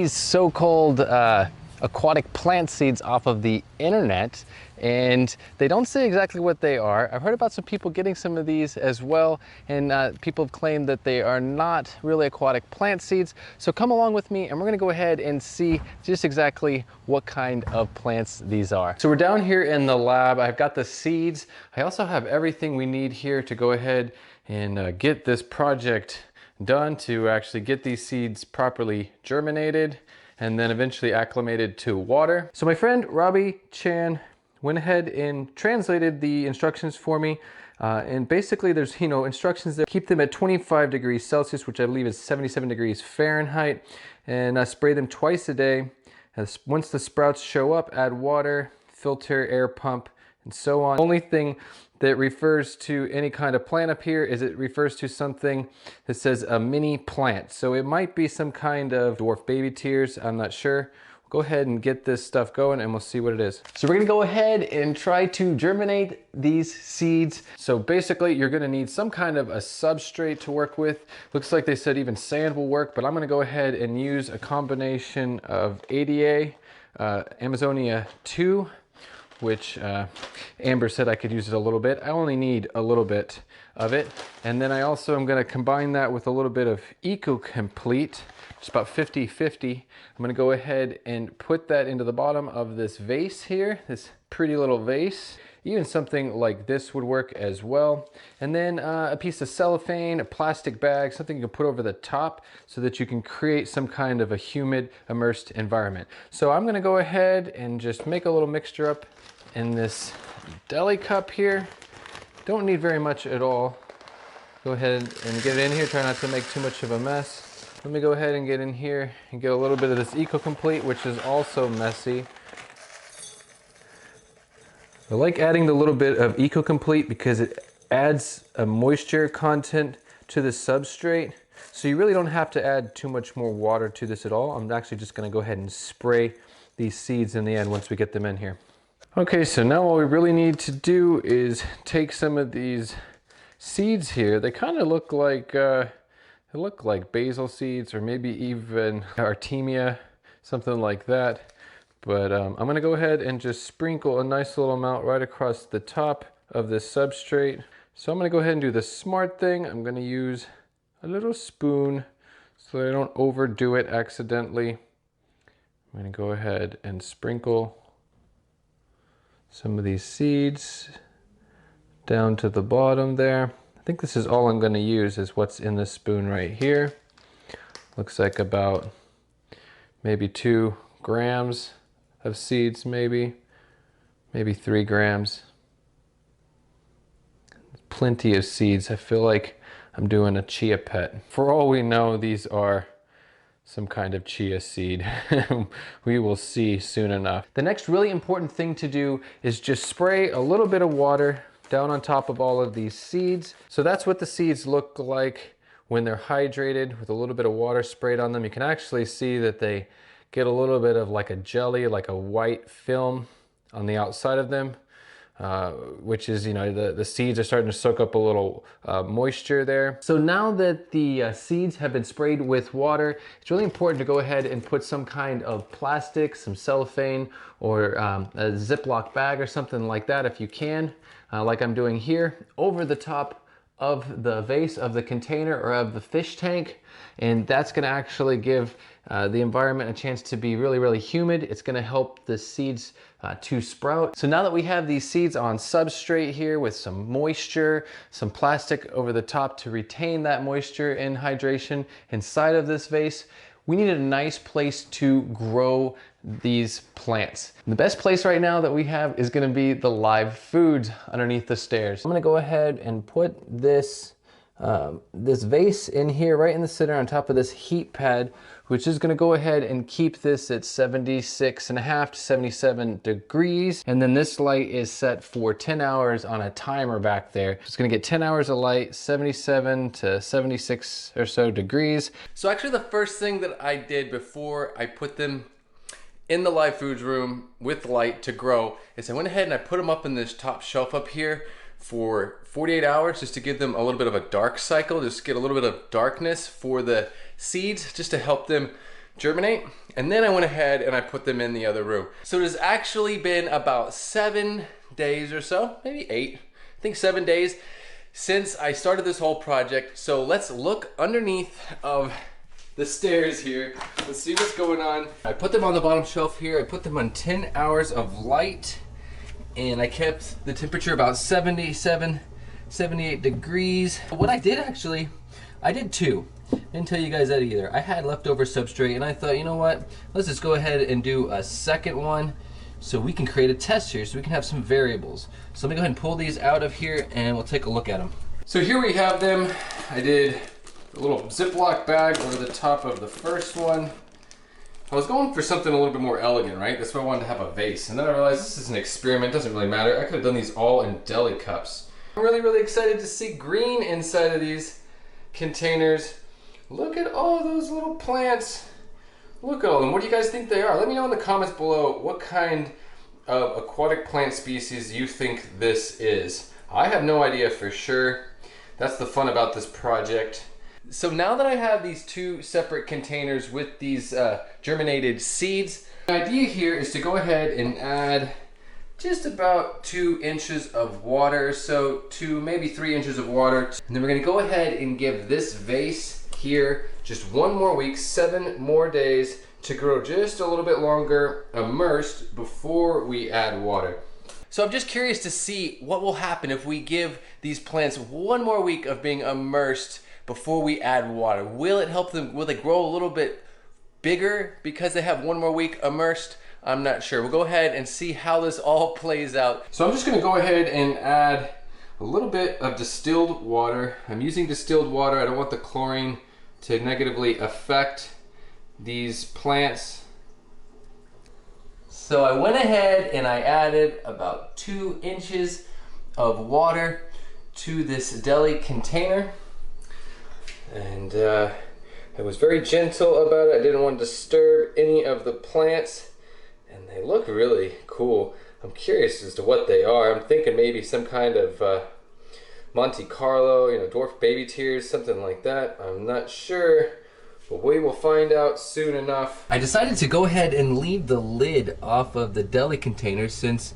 these so-called aquatic plant seeds off of the internet, and they don't say exactly what they are. I've heard about some people getting some of these as well, and people have claimed that they are not really aquatic plant seeds. So come along with me and we're gonna go ahead and see just exactly what kind of plants these are. So we're down here in the lab. I've got the seeds. I also have everything we need here to go ahead and get this project done, to actually get these seeds properly germinated and then eventually acclimated to water. So my friend Robbie Chan went ahead and translated the instructions for me. And basically there's, instructions that keep them at 25 degrees Celsius, which I believe is 77 degrees Fahrenheit, and spray them twice a day. Once the sprouts show up, add water, filter, air pump, and so on. Only thing that refers to any kind of plant up here is it refers to something that says a mini plant. So it might be some kind of dwarf baby tears, I'm not sure. Go ahead and get this stuff going and we'll see what it is. So we're gonna go ahead and try to germinate these seeds. So basically you're gonna need some kind of a substrate to work with. Looks like they said even sand will work, but I'm gonna go ahead and use a combination of ADA, Amazonia 2, which Amber said I could use it a little bit. I only need a little bit of it. And then I also am gonna combine that with a little bit of Complete, just about 50-50. I'm gonna go ahead and put that into the bottom of this vase here, this pretty little vase. Even something like this would work as well. And then a piece of cellophane, a plastic bag, something you can put over the top so that you can create some kind of a humid, immersed environment. So I'm gonna go ahead and just make a little mixture up in this deli cup here. Don't need very much at all. Go ahead and get it in here. Try not to make too much of a mess. Let me go ahead and get in here and get a little bit of this Complete, which is also messy. I like adding the little bit of Complete because it adds a moisture content to the substrate. So you really don't have to add too much more water to this at all. I'm actually just gonna go ahead and spray these seeds in the end once we get them in here. Okay, so now all we really need to do is take some of these seeds here. They kind of look like basil seeds, or maybe even Artemia, something like that. But I'm gonna go ahead and just sprinkle a nice little amount right across the top of this substrate. So I'm gonna go ahead and do the smart thing. I'm gonna use a little spoon so that I don't overdo it accidentally. I'm gonna go ahead and sprinkle some of these seeds down to the bottom there. I think this is all I'm going to use, is what's in the spoon right here. Looks like about maybe 2 grams of seeds, maybe 3 grams. Plenty of seeds. I feel like I'm doing a chia pet. For all we know, these are some kind of chia seed. We will see soon enough. The next really important thing to do is just spray a little bit of water down on top of all of these seeds. So that's what the seeds look like when they're hydrated, with a little bit of water sprayed on them. You can actually see that they get a little bit of like a jelly, like a white film on the outside of them. Which is, the seeds are starting to soak up a little moisture there. So now that the seeds have been sprayed with water, it's really important to go ahead and put some kind of plastic, some cellophane, or a Ziploc bag or something like that if you can, like I'm doing here, over the top of the vase of the container or of the fish tank. And that's gonna actually give the environment a chance to be really, really humid. It's gonna help the seeds to sprout. So now that we have these seeds on substrate here with some moisture, some plastic over the top to retain that moisture and hydration inside of this vase, we need a nice place to grow these plants. And the best place right now that we have is gonna be the live foods underneath the stairs. I'm gonna go ahead and put this this vase in here right in the center on top of this heat pad, which is going to go ahead and keep this at 76.5 to 77 degrees. And then this light is set for 10 hours on a timer back there. It's going to get 10 hours of light, 77 to 76 or so degrees. So actually the first thing that I did before I put them in the live foods room with light to grow is I went ahead and I put them up in this top shelf up here for 48 hours just to give them a little bit of a dark cycle, just get a little bit of darkness for the seeds, just to help them germinate, and then I went ahead and I put them in the other room. So it has actually been about 7 days or so, maybe 8, I think 7 days since I started this whole project. So let's look underneath of the stairs here. Let's see what's going on. I put them on the bottom shelf here. I put them on 10 hours of light, and I kept the temperature about 77, 78 degrees. What I did actually, I did 2. Didn't tell you guys that either. I had leftover substrate and I thought, you know what? Let's just go ahead and do a second one so we can create a test here, so we can have some variables. So let me go ahead and pull these out of here and we'll take a look at them. So here we have them. I did a little Ziploc bag over the top of the first one. I was going for something a little bit more elegant, right? That's why I wanted to have a vase. And then I realized this is an experiment, doesn't really matter. I could have done these all in deli cups. I'm really excited to see green inside of these containers. Look at all those little plants. Look at all of them. What do you guys think they are? Let me know in the comments below what kind of aquatic plant species you think this is. I have no idea for sure. That's the fun about this project. So now that I have these 2 separate containers with these germinated seeds, the idea here is to go ahead and add just about 2 inches of water, so 2, maybe 3 inches of water. And then we're gonna go ahead and give this vase here just 1 more week, 7 more days to grow just a little bit longer immersed before we add water. So I'm just curious to see what will happen if we give these plants 1 more week of being immersed before we add water. Will it help them? Will they grow a little bit bigger because they have 1 more week immersed? I'm not sure. We'll go ahead and see how this all plays out. So I'm just gonna go ahead and add a little bit of distilled water. I'm using distilled water. I don't want the chlorine to negatively affect these plants. So I went ahead and I added about 2 inches of water to this deli container. And I was very gentle about it. I didn't want to disturb any of the plants. And they look really cool. I'm curious as to what they are. I'm thinking maybe some kind of Monte Carlo, you know, dwarf baby tears, something like that. I'm not sure, but we will find out soon enough. I decided to go ahead and leave the lid off of the deli container since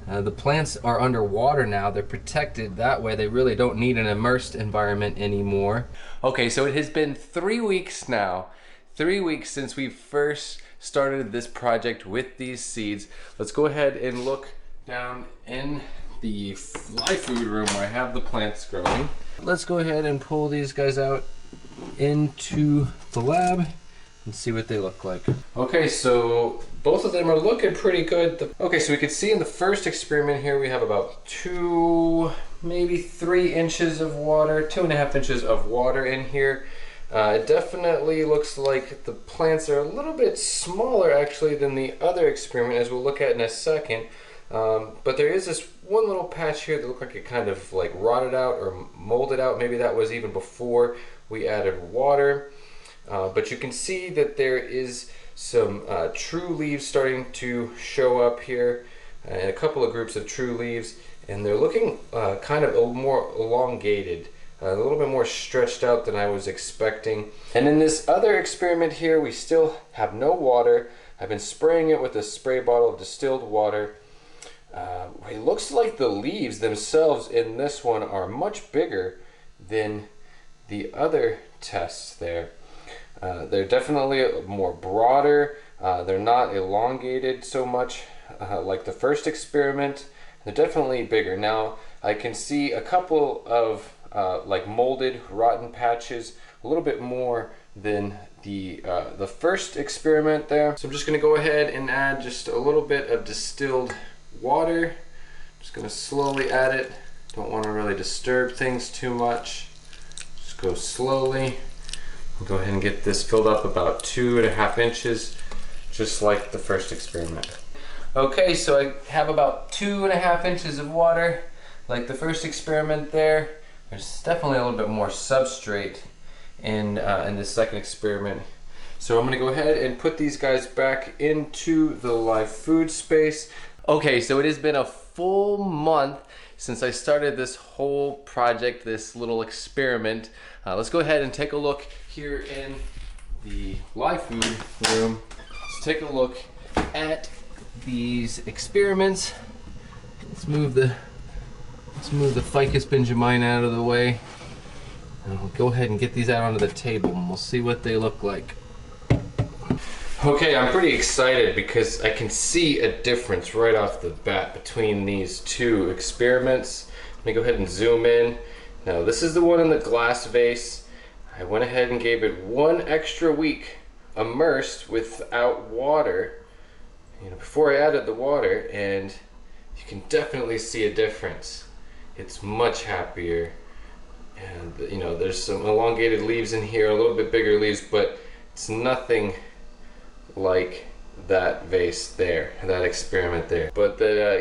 the plants are underwater now. They're protected that way. They really don't need an immersed environment anymore. Okay, so it has been 3 weeks now. 3 weeks since we first started this project with these seeds. Let's go ahead and look down in the fly food room where I have the plants growing. Let's go ahead and pull these guys out into the lab and see what they look like. Okay, so both of them are looking pretty good. Okay, so we can see in the first experiment here we have about 2, maybe 3 inches of water, 2.5 inches of water in here. It definitely looks like the plants are a little bit smaller actually than the other experiment, as we'll look at in a second. But there is this one little patch here that looked like it kind of like rotted out or molded out. Maybe that was even before we added water. But you can see that there is some true leaves starting to show up here, and a couple of groups of true leaves, and they're looking kind of more elongated. A little bit more stretched out than I was expecting. And in this other experiment here, we still have no water. I've been spraying it with a spray bottle of distilled water. It looks like the leaves themselves in this one are much bigger than the other tests there. They're definitely more broader. They're not elongated so much like the first experiment. They're definitely bigger. Now I can see a couple of like molded, rotten patches, a little bit more than the first experiment there. So I'm just going to go ahead and add just a little bit of distilled water. Just going to slowly add it. Don't want to really disturb things too much. Just go slowly. We'll go ahead and get this filled up about 2.5 inches, just like the first experiment. Okay, so I have about 2.5 inches of water, like the first experiment there. There's definitely a little bit more substrate in this second experiment. So I'm gonna go ahead and put these guys back into the live food space. Okay, so it has been a full month since I started this whole project, this little experiment. Let's go ahead and take a look here in the live food room. Let's take a look at these experiments. Let's move the ficus benjamine out of the way. And we'll go ahead and get these out onto the table and we'll see what they look like. Okay, I'm pretty excited because I can see a difference right off the bat between these two experiments. Let me go ahead and zoom in. Now this is the one in the glass vase. I went ahead and gave it 1 extra week immersed without water, before I added the water, and you can definitely see a difference. It's much happier, and there's some elongated leaves in here, a little bit bigger leaves, but it's nothing like that vase there, that experiment there. But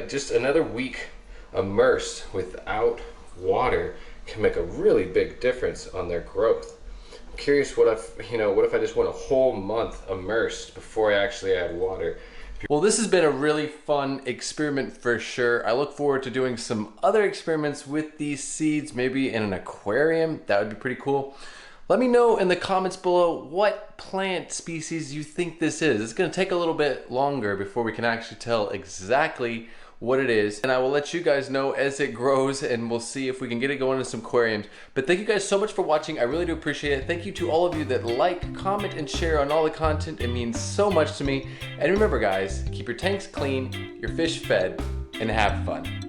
just another week immersed without water can make a really big difference on their growth. I'm curious what if I just went a whole month immersed before I actually add water. Well, this has been a really fun experiment for sure. I look forward to doing some other experiments with these seeds, maybe in an aquarium. That would be pretty cool. Let me know in the comments below what plant species you think this is. It's gonna take a little bit longer before we can actually tell exactly what it is, and I will let you guys know as it grows, and we'll see if we can get it going in some aquariums. But thank you guys so much for watching. I really do appreciate it. Thank you to all of you that like, comment, and share on all the content. It means so much to me. And remember guys, keep your tanks clean, your fish fed, and have fun.